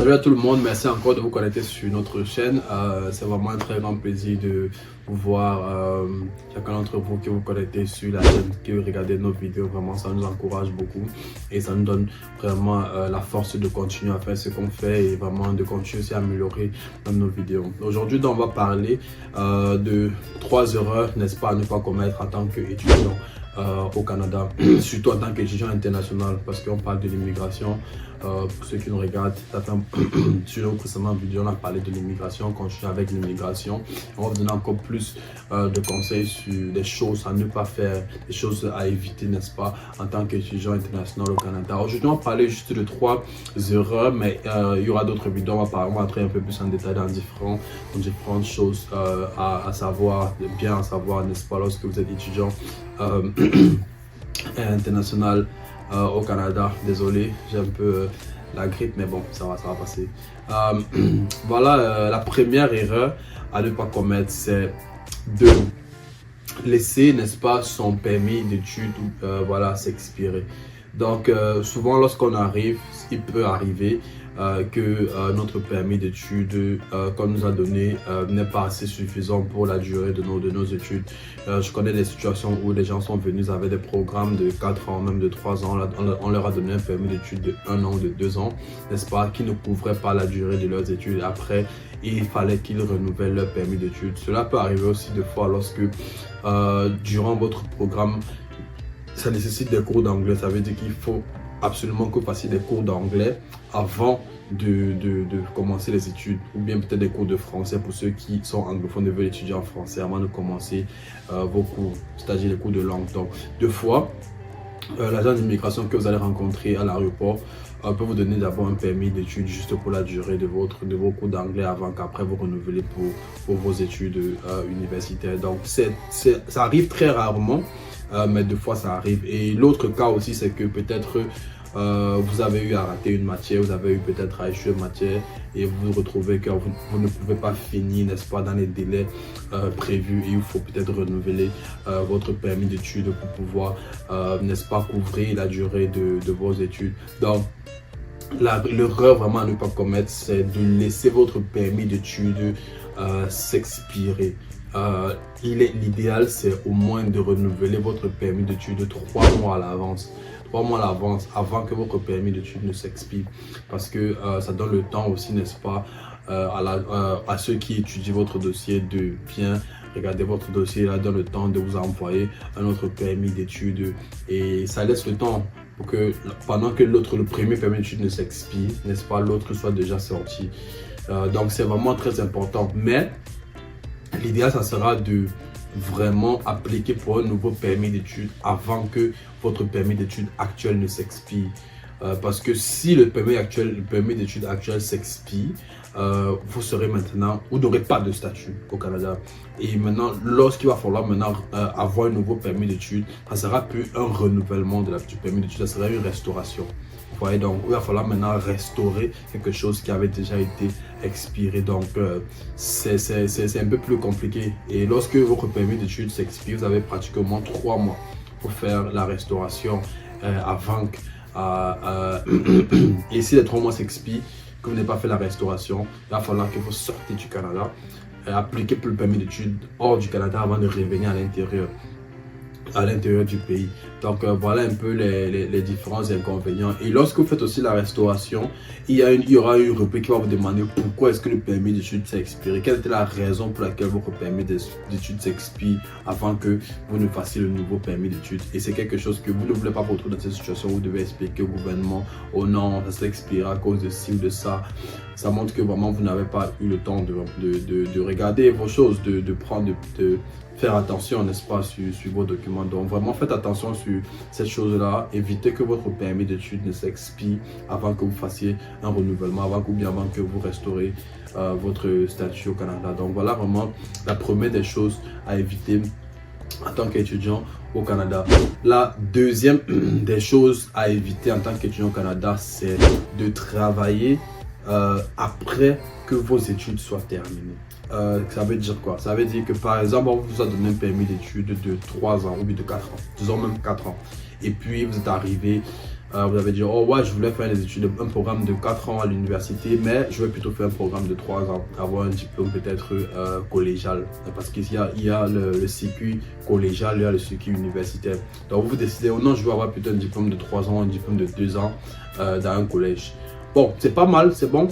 Salut à tout le monde, merci encore de vous connecter sur notre chaîne. C'est vraiment un très grand plaisir de vous voir, chacun d'entre vous qui vous connectez sur la chaîne, qui regardez nos vidéos. Vraiment, ça nous encourage beaucoup et ça nous donne vraiment la force de continuer à faire ce qu'on fait et vraiment de continuer aussi à améliorer dans nos vidéos. Aujourd'hui, on va parler de 3 erreurs, n'est-ce pas, à ne pas commettre en tant qu'étudiant au Canada, surtout en tant qu'étudiant international, parce qu'on parle de l'immigration. Pour ceux qui nous regardent, sur nos précédentes vidéos, on a parlé de l'immigration, on continue avec l'immigration. On va vous donner encore plus de conseils sur des choses à ne pas faire, des choses à éviter, n'est-ce pas, en tant qu'étudiant international au Canada. Aujourd'hui, on va parler juste de 3 erreurs, mais il y aura d'autres vidéos. On va entrer un peu plus en détail dans différentes choses à savoir, bien à savoir, n'est-ce pas, lorsque vous êtes étudiant international au Canada. Désolé, j'ai un peu la grippe, mais bon, ça va passer. Voilà, la première erreur à ne pas commettre, c'est de laisser, n'est-ce pas, son permis d'études voilà, s'expirer. Donc, souvent, lorsqu'on arrive, il peut arriver que notre permis d'études qu'on nous a donné n'est pas assez suffisant pour la durée de nos études. Je connais des situations où les gens sont venus avec des programmes de 4 ans, même de 3 ans. On leur a donné un permis d'études de 1 an ou de 2 ans, n'est-ce pas, qui ne couvrait pas la durée de leurs études. Après, il fallait qu'ils renouvellent leur permis d'études. Cela peut arriver aussi de fois lorsque durant votre programme, ça nécessite des cours d'anglais. Ça veut dire qu'il faut absolument que vous fassiez des cours d'anglais avant de commencer les études, ou bien peut-être des cours de français pour ceux qui sont anglophones et veulent étudier en français avant de commencer vos cours, c'est-à-dire les cours de langue. Donc, deux fois, l'agent d'immigration que vous allez rencontrer à l'aéroport peut vous donner d'abord un permis d'études juste pour la durée de vos cours d'anglais avant qu'après vous renouvelez pour vos études universitaires. Donc, ça arrive très rarement, mais deux fois ça arrive. Et l'autre cas aussi, c'est que peut-être vous avez eu à rater une matière, vous avez eu peut-être à échouer une matière et vous vous retrouvez que vous ne pouvez pas finir, n'est-ce pas, dans les délais prévus, et il faut peut-être renouveler votre permis d'études pour pouvoir, n'est-ce pas, couvrir la durée de vos études. Donc, l'erreur vraiment à ne pas commettre, c'est de laisser votre permis d'études s'expirer. L'idéal, c'est au moins de renouveler votre permis d'études 3 mois à l'avance. 3 mois à l'avance avant que votre permis d'études ne s'expire, parce que ça donne le temps aussi, n'est-ce pas, à ceux qui étudient votre dossier de bien regarder votre dossier, là donne le temps de vous envoyer un autre permis d'études, et ça laisse le temps pour que pendant que le premier permis d'études ne s'expire, n'est-ce pas, l'autre soit déjà sorti. Donc c'est vraiment très important, mais l'idéal, ça sera de vraiment appliquer pour un nouveau permis d'études avant que votre permis d'études actuel ne s'expire. Parce que si le permis d'études actuel s'expire, vous serez maintenant, vous n'aurez pas de statut au Canada. Et maintenant, lorsqu'il va falloir maintenant avoir un nouveau permis d'études, ça sera plus un renouvellement du permis d'études, ça sera une restauration. Vous voyez, donc il va falloir maintenant restaurer quelque chose qui avait déjà été expiré. Donc c'est un peu plus compliqué. Et lorsque votre permis d'études s'expire, vous avez pratiquement 3 mois pour faire la restauration avant que et si les 3 mois s'expirent, que vous n'avez pas fait la restauration, il va falloir que vous sortez du Canada, appliquez pour le permis d'études hors du Canada avant de revenir à l'intérieur du pays. Donc voilà un peu les différents inconvénients. Et lorsque vous faites aussi la restauration, il y aura une rubrique qui va vous demander pourquoi est-ce que le permis d'études s'est expiré, quelle était la raison pour laquelle votre permis d'études s'expire avant que vous ne fassiez le nouveau permis d'études. Et c'est quelque chose que vous ne voulez pas vous retrouver dans cette situation où vous devez expliquer au gouvernement: oh non, ça s'est expiré à cause de ci ou de ça. Ça montre que vraiment vous n'avez pas eu le temps de regarder vos choses, de faire attention, n'est-ce pas, sur vos documents. Donc vraiment faites attention sur cette chose-là. Évitez que votre permis d'études ne s'expire avant que vous fassiez un renouvellement, avant que vous restaurez votre statut au Canada. Donc voilà vraiment la première des choses à éviter en tant qu'étudiant au Canada. La deuxième des choses à éviter en tant qu'étudiant au Canada, c'est de travailler après que vos études soient terminées. Ça veut dire quoi? Ça veut dire que par exemple, on vous a donné un permis d'études de 3 ans ou de 4 ans, disons même 4 ans. Et puis vous êtes arrivé vous avez dit, oh ouais, je voulais faire des études, un programme de 4 ans à l'université, mais je vais plutôt faire un programme de 3 ans, avoir un diplôme peut-être collégial. Parce qu'il y a le circuit collégial, il y a le circuit universitaire. Donc vous décidez, oh non, je veux avoir plutôt un diplôme de 3 ans, un diplôme de 2 ans dans un collège. Bon, c'est pas mal, c'est bon.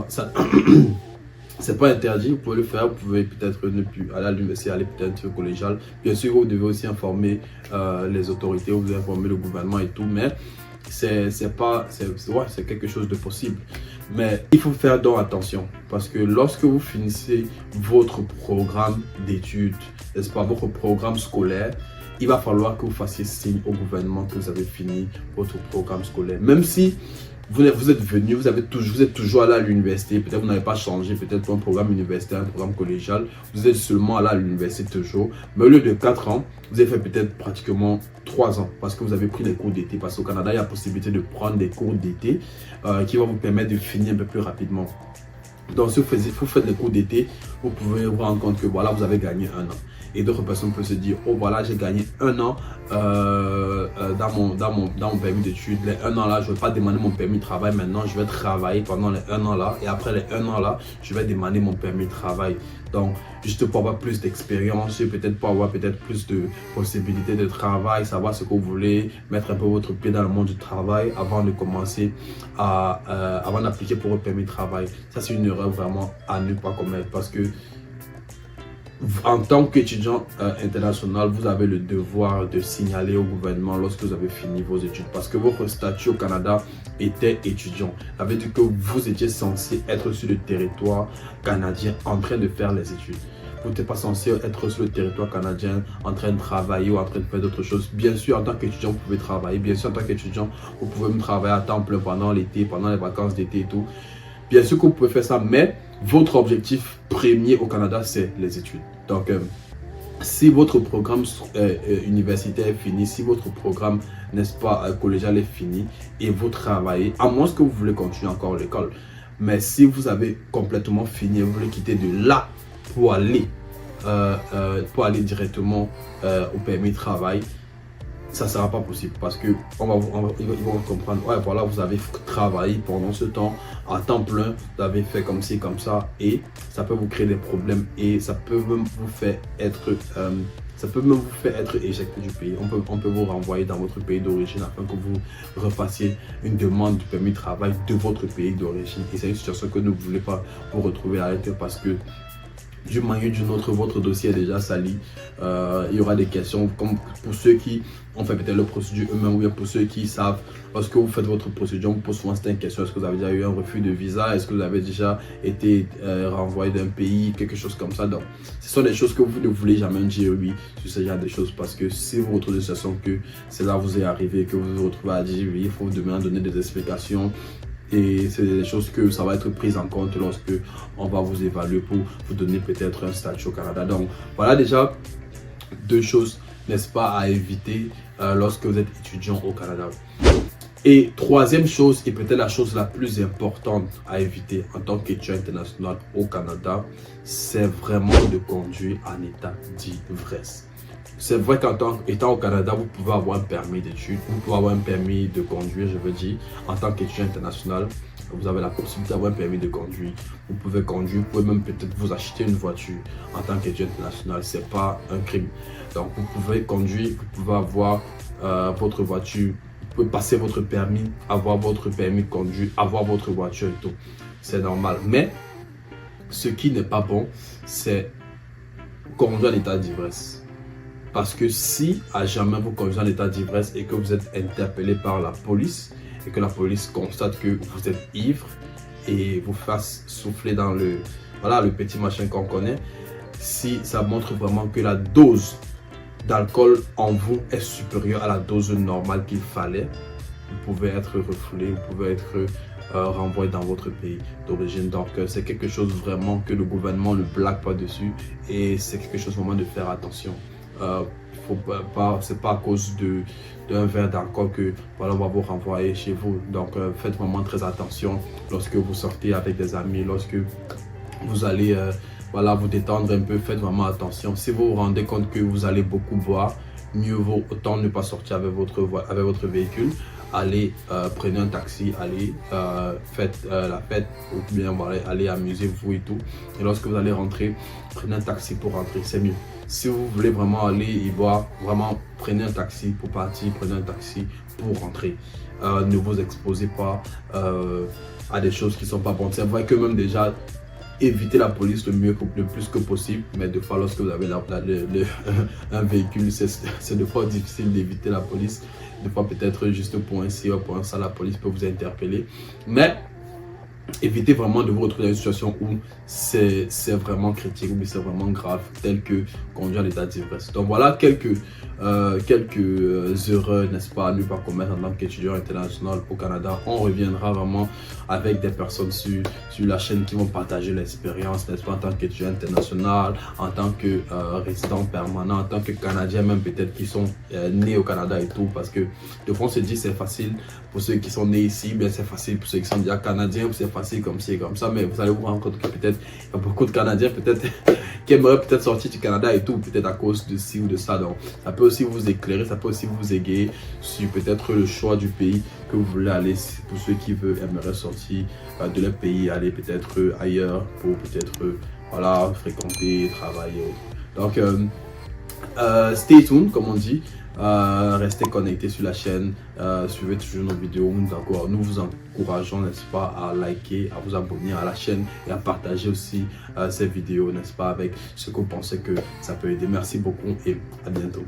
Ça... C'est pas interdit, vous pouvez le faire, vous pouvez peut-être ne plus aller à l'université, aller peut-être au collégial. Bien sûr, vous devez aussi informer les autorités, vous devez informer le gouvernement et tout, mais c'est quelque chose de possible. Mais il faut faire donc attention, parce que lorsque vous finissez votre programme d'études, n'est-ce pas, votre programme scolaire, il va falloir que vous fassiez signe au gouvernement que vous avez fini votre programme scolaire. Même si vous êtes venu, vous êtes toujours allé à l'université, peut-être vous n'avez pas changé, peut-être un programme universitaire, un programme collégial, vous êtes seulement allé à l'université toujours, mais au lieu de 4 ans, vous avez fait peut-être pratiquement 3 ans, parce que vous avez pris des cours d'été, parce qu'au Canada, il y a la possibilité de prendre des cours d'été qui vont vous permettre de finir un peu plus rapidement. Donc si vous faites les cours d'été, vous pouvez vous rendre compte que voilà, vous avez gagné 1 an. Et d'autres personnes peuvent se dire, oh voilà, j'ai gagné 1 an dans mon permis d'études. Les 1 an là, je ne vais pas demander mon permis de travail maintenant, je vais travailler pendant les 1 an là. Et après les 1 an là, je vais demander mon permis de travail. Donc, juste pour avoir plus d'expérience, peut-être pour avoir peut-être plus de possibilités de travail, savoir ce que vous voulez, mettre un peu votre pied dans le monde du travail avant de commencer avant d'appliquer pour votre permis de travail. Ça, c'est une erreur vraiment à ne pas commettre parce que en tant qu'étudiant international, vous avez le devoir de signaler au gouvernement lorsque vous avez fini vos études parce que votre statut au Canada était étudiant. Ça veut dire que vous étiez censé être sur le territoire canadien en train de faire les études. Vous n'êtes pas censé être sur le territoire canadien en train de travailler ou en train de faire d'autres choses. Bien sûr, en tant qu'étudiant, vous pouvez travailler. Bien sûr, en tant qu'étudiant, vous pouvez même travailler à temps plein pendant l'été, pendant les vacances d'été et tout. Bien sûr que vous pouvez faire ça, mais votre objectif premier au Canada, c'est les études. Donc, si votre programme universitaire est fini, si votre programme, n'est-ce pas, collégial est fini et vous travaillez, à moins que vous voulez continuer encore l'école, mais si vous avez complètement fini et vous voulez quitter de là pour aller directement au permis de travail, ça ne sera pas possible parce que ils vont comprendre, ouais voilà, vous avez travaillé pendant ce temps à temps plein, vous avez fait comme ci comme ça et ça peut vous créer des problèmes et ça peut même vous faire être éjecté du pays. On peut vous renvoyer dans votre pays d'origine afin que vous repassiez une demande de permis de travail de votre pays d'origine et c'est une situation que vous ne voulez pas vous retrouver à l'intérieur parce que d'une manière ou d'une autre, votre dossier est déjà sali. Il y aura des questions comme pour ceux qui ont fait peut-être leur procédure eux-mêmes ou bien pour ceux qui savent, lorsque vous faites votre procédure, on vous pose souvent cette question, est-ce que vous avez déjà eu un refus de visa, est-ce que vous avez déjà été renvoyé d'un pays, quelque chose comme ça. Donc, ce sont des choses que vous ne voulez jamais dire oui sur ce genre de choses parce que si vous retrouvez une situation que cela vous est arrivé, que vous vous retrouvez à dire oui, il faut demain donner des explications. Et c'est des choses que ça va être pris en compte lorsque on va vous évaluer pour vous donner peut-être un statut au Canada. Donc voilà déjà 2 choses, n'est-ce pas, à éviter lorsque vous êtes étudiant au Canada. Et 3e chose, et peut-être la chose la plus importante à éviter en tant qu'étudiant international au Canada, c'est vraiment de conduire en état d'ivresse. C'est vrai qu'étant au Canada, vous pouvez avoir un permis d'études, vous pouvez avoir un permis de conduire, je veux dire, en tant qu'étudiant international, vous avez la possibilité d'avoir un permis de conduire. Vous pouvez conduire, vous pouvez même peut-être vous acheter une voiture en tant qu'étudiant international, c'est pas un crime. Donc vous pouvez conduire, vous pouvez avoir votre voiture, vous pouvez passer votre permis, avoir votre permis de conduire, avoir votre voiture et tout. C'est normal. Mais ce qui n'est pas bon, c'est conduire en état d'ivresse. Parce que si à jamais vous conduisez en état d'ivresse et que vous êtes interpellé par la police et que la police constate que vous êtes ivre et vous fasse souffler dans le petit machin qu'on connaît, si ça montre vraiment que la dose d'alcool en vous est supérieure à la dose normale qu'il fallait, vous pouvez être refoulé, vous pouvez être renvoyé dans votre pays d'origine. Donc c'est quelque chose vraiment que le gouvernement ne blague pas dessus et c'est quelque chose vraiment de faire attention. C'est pas à cause d'un verre d'alcool que voilà, on va vous renvoyer chez vous. Donc faites vraiment très attention lorsque vous sortez avec des amis, lorsque vous allez vous détendre un peu, faites vraiment attention. Si vous vous rendez compte que vous allez beaucoup boire, mieux vaut autant ne pas sortir avec votre véhicule. allez, prenez un taxi, allez, faites la fête, ou bien voilà, allez amusez-vous et tout. Et lorsque vous allez rentrer, prenez un taxi pour rentrer, c'est mieux. Si vous voulez vraiment aller y boire, vraiment prenez un taxi pour partir, prenez un taxi pour rentrer. Ne vous exposez pas à des choses qui ne sont pas bonnes. C'est vrai que même déjà, évitez la police le plus que possible, mais des fois lorsque vous avez un véhicule, c'est des fois difficile d'éviter la police. Des fois peut-être juste pour un ci ou pour un ça, la police peut vous interpeller. Mais évitez vraiment de vous retrouver dans une situation où c'est vraiment critique, ou c'est vraiment grave, tel que conduire à l'état d'ivresse. Donc voilà quelques erreurs, n'est-ce pas, à ne pas commettre en tant qu'étudiant international au Canada. On reviendra vraiment avec des personnes sur la chaîne qui vont partager l'expérience, n'est-ce pas, en tant qu'étudiant international, en tant que résident permanent, en tant que Canadien même peut-être qui sont nés au Canada et tout, parce que de fois on se dit c'est facile pour ceux qui sont nés ici, bien c'est facile pour ceux qui sont déjà Canadiens, c'est facile comme ci et comme ça, mais vous allez vous rendre compte que peut-être il y a beaucoup de Canadiens peut-être qui aimeraient peut-être sortir du Canada et tout, peut-être à cause de ci ou de ça. Donc ça peut aussi vous éclairer, ça peut aussi vous égayer sur peut-être le choix du pays que vous voulez aller, pour ceux qui aimeraient sortir de leur pays, aller peut-être ailleurs pour peut-être voilà, fréquenter, travailler. Donc stay tuned comme on dit. Restez connectés sur la chaîne, suivez toujours nos vidéos. Nous vous encourageons, n'est-ce pas, à liker, à vous abonner à la chaîne et à partager aussi ces vidéos, n'est-ce pas, avec ce que vous pensez que ça peut aider. Merci beaucoup et à bientôt.